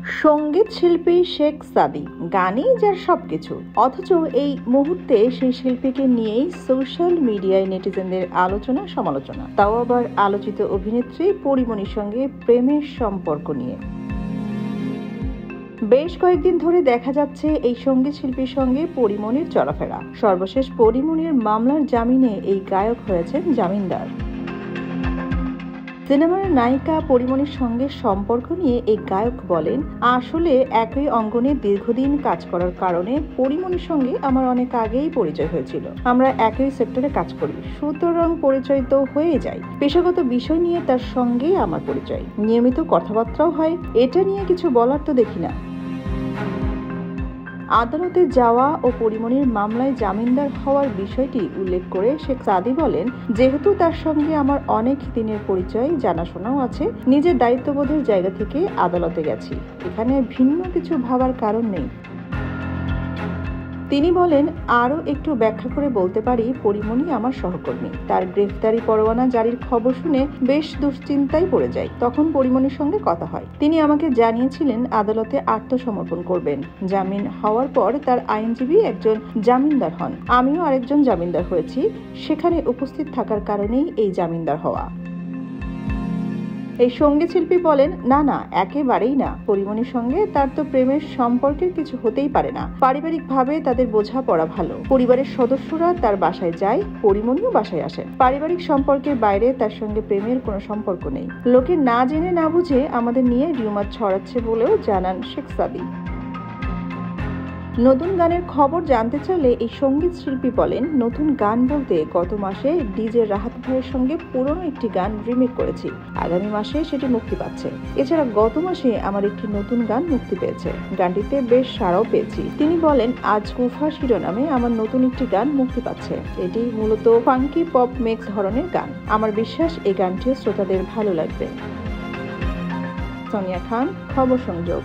সঙ্গীত শিল্পী শেখ সাদী, গানই যার সবকিছু। অথচ এই মুহূর্তে সেই শিল্পীকে নিয়েই সোশ্যাল মিডিয়ায় নেটিজেনদের আলোচনা সমালোচনা, তাও আবার আলোচিত অভিনেত্রী পরীমনির সঙ্গে প্রেমের সম্পর্ক নিয়ে। বেশ কয়েকদিন ধরে দেখা যাচ্ছে এই সঙ্গীত শিল্পীর সঙ্গে পরীমনির চলাফেরা। সর্বশেষ পরীমনির মামলার জামিনে এই গায়ক হয়েছেন জামিনদার। সিনেমার নায়িকা পরীমনির সঙ্গে সম্পর্ক নিয়ে এই গায়ক বলেন, আসলে একই অঙ্গনে দীর্ঘদিন কাজ করার কারণে পরীমনির সঙ্গে আমার অনেক আগেই পরিচয় হয়েছিল। আমরা একই সেক্টরে কাজ করি, সুতরাং পরিচয় তো হয়ে যায়। পেশাগত বিষয় নিয়ে তার সঙ্গেই আমার পরিচয়, নিয়মিত কথাবার্তাও হয়। এটা নিয়ে কিছু বলার তো দেখি না। আদালতে যাওয়া ও পরীমনির মামলায় জামিনদার হওয়ার বিষয়টি উল্লেখ করে শেখ সাদী বলেন, যেহেতু তার সঙ্গে আমার অনেক দিনের পরিচয়, জানাশোনাও আছে, নিজের দায়িত্ববোধের জায়গা থেকে আদালতে গেছি। এখানে ভিন্ন কিছু ভাবার কারণ নেই। তিনি বলেন, আরও একটু ব্যাখ্যা করে বলতে পারি, পরীমনি আমার সহকর্মী। তার গ্রেফতারি পরোয়ানা জারির খবর শুনে বেশ দুশ্চিন্তায় পড়ে যায়। তখন পরীমনির সঙ্গে কথা হয়। তিনি আমাকে জানিয়েছিলেন আদালতে আত্মসমর্পণ করবেন। জামিন হওয়ার পর তার আইনজীবী একজন জামিনদার হন, আমিও আরেকজন জামিনদার হয়েছি। সেখানে উপস্থিত থাকার কারণেই এই জামিনদার হওয়া। এই সঙ্গীত শিল্পী বলেন, না, একেবারেই না। পরীমনির সঙ্গে তার তো প্রেমের সম্পর্কের কিছু হতেই পারে না। পারিবারিকভাবে তাদের বোঝাপড়া ভালো। পরিবারের সদস্যরা তার বাসায় যায়, পরীমনিও বাসায় আসেন। পারিবারিক সম্পর্কের বাইরে তার সঙ্গে প্রেমের কোনো সম্পর্ক নেই। লোকে না জেনে না বুঝে আমাদের নিয়ে রিউমার ছড়াচ্ছে বলেও জানান শেখ সাদী। নতুন গানের খবর জানতে চাইলে এই সঙ্গীত শিল্পী বলেন, নতুন গান বলতে গত মাসে ডিজে রাহাত ভাইয়ের সঙ্গে পুরনো একটি গান রিমেক করেছি। আগামী মাসে সেটি মুক্তি পাচ্ছে। এছাড়া গত মাসে আমার একটি নতুন গান মুক্তি পেয়েছে। গানটিতে বেশ সাড়াও পেয়েছি। তিনি বলেন, আজ কুফা শিরোনামে আমার নতুন একটি গান মুক্তি পাচ্ছে। এটি মূলত ফাঙ্কি পপ মিক্স ধরনের গান। আমার বিশ্বাস এই গানটিও শ্রোতাদের ভালো লাগবে। সোনিয়া খান, খবর সংযোগ।